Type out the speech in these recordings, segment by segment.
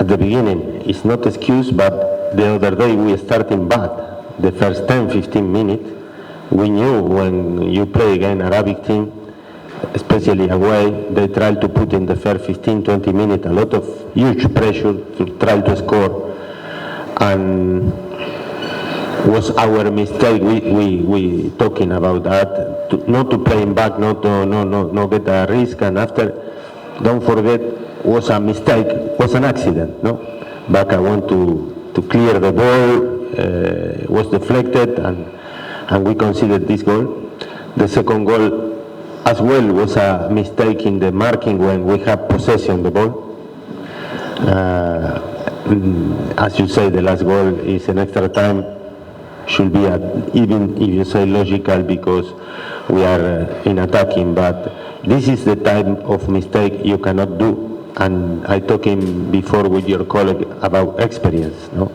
at the beginning, it's not excuse, but the other day we starting bad. The first 10, 15 minutes, we knew when you play against an Arabic team, especially away, they try to put in the first 15, 20 minutes a lot of huge pressure to try to score. And was our mistake, we talking about that, not to play back, not get a risk, and after, don't forget, was a mistake, was an accident, no? But I want to clear the ball, was deflected, and we considered this goal. The second goal as well was a mistake in the marking when we have possession of the ball. As you say, the last goal is an extra time, should be even if you say logical because we are in attacking, but this is the type of mistake you cannot do. And I talking before with your colleague about experience. No,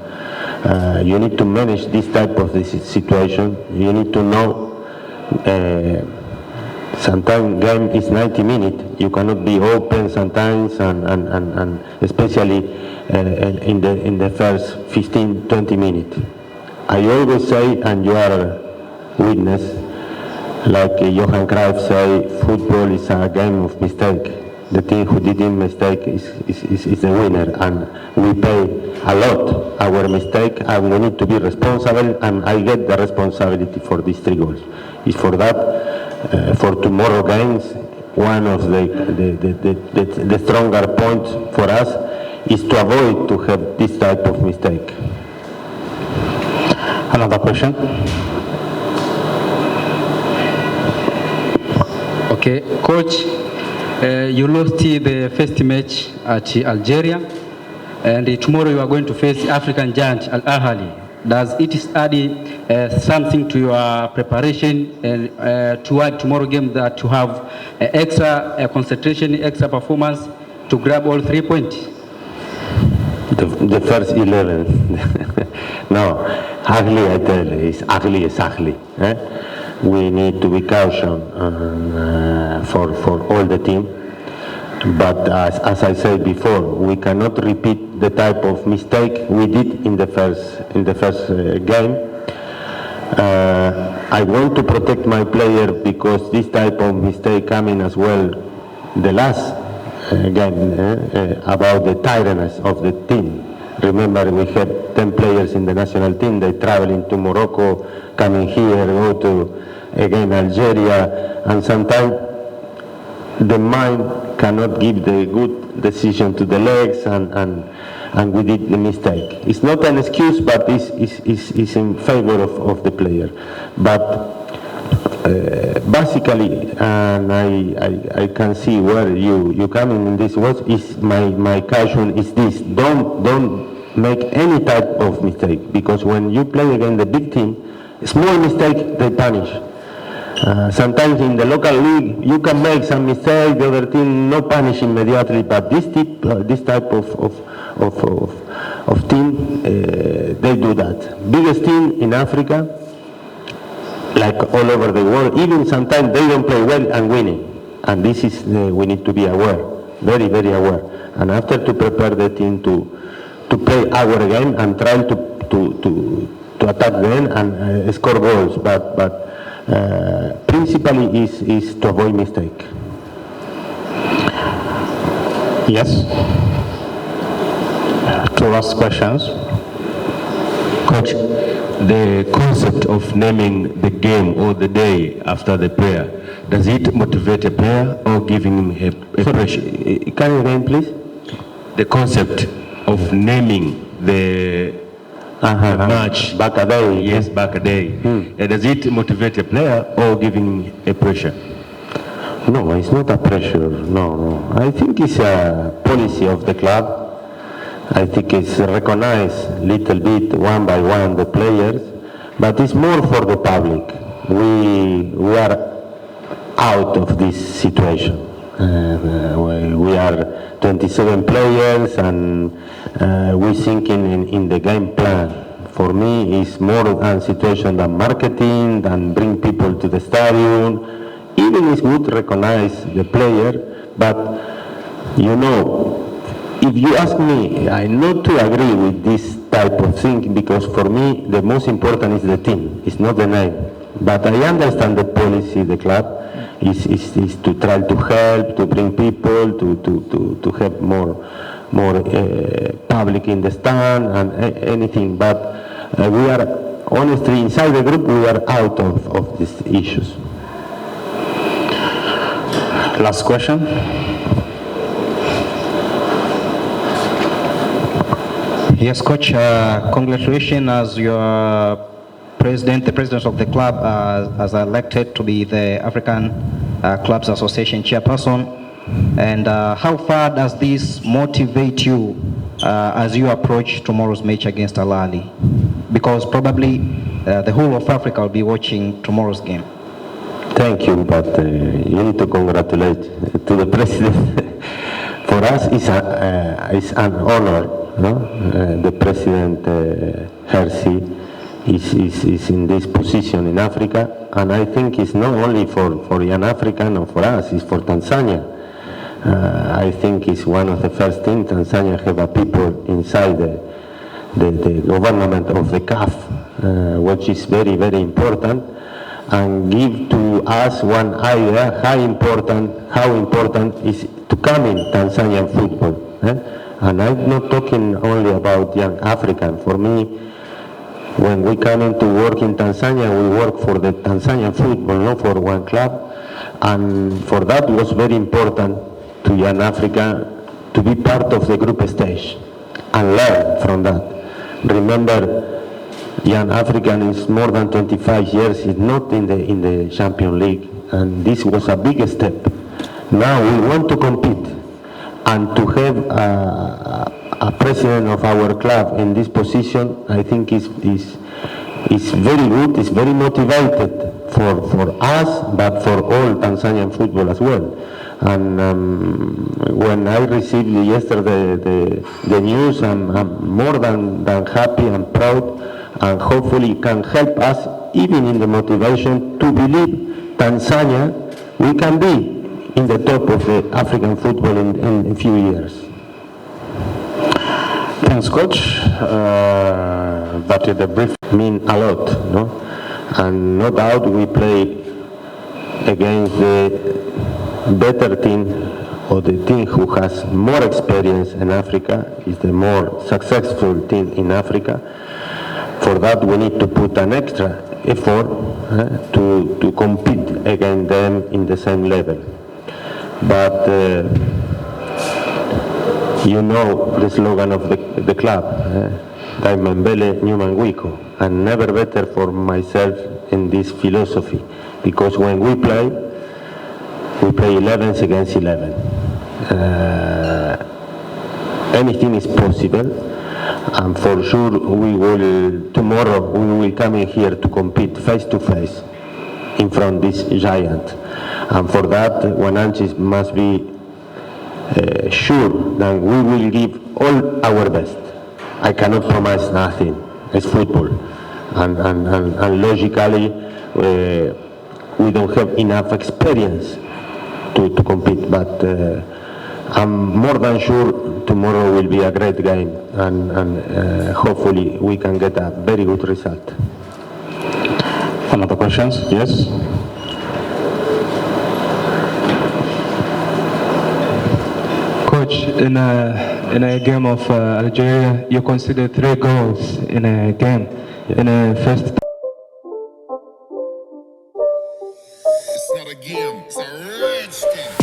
you need to manage this type of situation. You need to know. Sometimes game is 90 minutes. You cannot be open sometimes, and especially in the first 15, 20 minutes. I always say, and you are witness, like Johan Cruyff say, football is a game of mistake. The team who didn't mistake is the winner, and we pay a lot our mistake, and we need to be responsible, and I get the responsibility for these 3 goals. It's for that, for tomorrow games, one of the stronger points for us is to avoid to have this type of mistake. Another question? Okay, coach, you lost the first match at Algeria, and tomorrow you are going to face African giant Ahly. Does it add something to your preparation and toward tomorrow game that to have extra concentration, extra performance to grab all 3 points? The first 11. No, Ahly, I tell you, is Ahly. We need to be cautious for all the team. But as I said before, we cannot repeat the type of mistake we did in the first game. I want to protect my player because this type of mistake coming as well. The last game about the tiredness of the team. Remember, we had 10 players in the national team. They traveling to Morocco, coming here, go to again Algeria, and sometimes the mind cannot give the good decision to the legs, and we did the mistake. It's not an excuse, but it's in favor of the player. But basically, and I can see where you coming in this was, is my caution is this: don't make any type of mistake, because when you play against the big team, small mistake they punish. Sometimes in the local league you can make some mistake, the other team no punish immediately, but this type of team they do that. Biggest team in Africa, like all over the world, even sometimes they don't play well and winning, and this is we need to be aware, very aware, and after to prepare the team to play our game and try to attack them and score goals, but principally is to avoid mistake. Yes. 2 last questions. Coach, the concept of naming the game or the day after the player, does it motivate a player or giving him a pressure? Can you again, please? The concept of naming the match back a day. Yes, back a day. Does it motivate a player or giving a pressure? No, it's not a pressure. No. I think it's a policy of the club. I think it's recognized little bit one by one the players, but it's more for the public. We are out of this situation. We are 27 players, and we're thinking in the game plan. For me, it's more a situation than marketing, than bring people to the stadium. Even it's good to recognize the player, but you know, if you ask me, I not to agree with this type of thing, because for me the most important is the team, it's not the name. But I understand the policy, the club is to try to help, to bring people, to have more public in the stand and anything. But we are honestly inside the group, we are out of these issues. Last question. Yes, Coach, congratulations as your president, the president of the club as elected to be the African Clubs Association chairperson. And how far does this motivate you as you approach tomorrow's match against Ahly? Because probably the whole of Africa will be watching tomorrow's game. Thank you, but you need to congratulate to the president. For us, it's an honor. No? The president, Hersi, is in this position in Africa, and I think it's not only for young African or for us, it's for Tanzania. I think it's one of the first things Tanzania have a people inside the government of the CAF, which is very, very important, and give to us one idea how important is to come in Tanzanian football. And I'm not talking only about young African. For me, when we come into work in Tanzania, we work for the Tanzanian football, not for one club. And for that was very important to young Africa to be part of the group stage and learn from that. Remember, young African is more than 25 years, is not in the Champions League, and this was a big step. Now we want to compete, and to have a president of our club in this position, I think is very good, is very motivated for us, but for all Tanzanian football as well. And when I received yesterday the news, I'm more than happy and proud, and hopefully can help us even in the motivation to believe Tanzania, we can be in the top of the African football in a few years. Thanks, Coach. That is the brief. Mean a lot, no? And no doubt we play against the better team, or the team who has more experience in Africa, is the more successful team in Africa. For that we need to put an extra effort to compete against them in the same level. But you know the slogan of the club, Mayele Newman Wiko, and never better for myself in this philosophy, because when we play 11 against 11. Anything is possible, and for sure tomorrow we will come in here to compete face to face in front of this giant. And for that, Wananchi must be sure that we will give all our best. I cannot promise nothing. It's football, and logically we don't have enough experience to compete. But I'm more than sure tomorrow will be a great game, and hopefully we can get a very good result. Another questions? Yes. Coach, in a game of Algeria, you considered 3 goals in a game. In a first. It's not a game, it's a rich thing.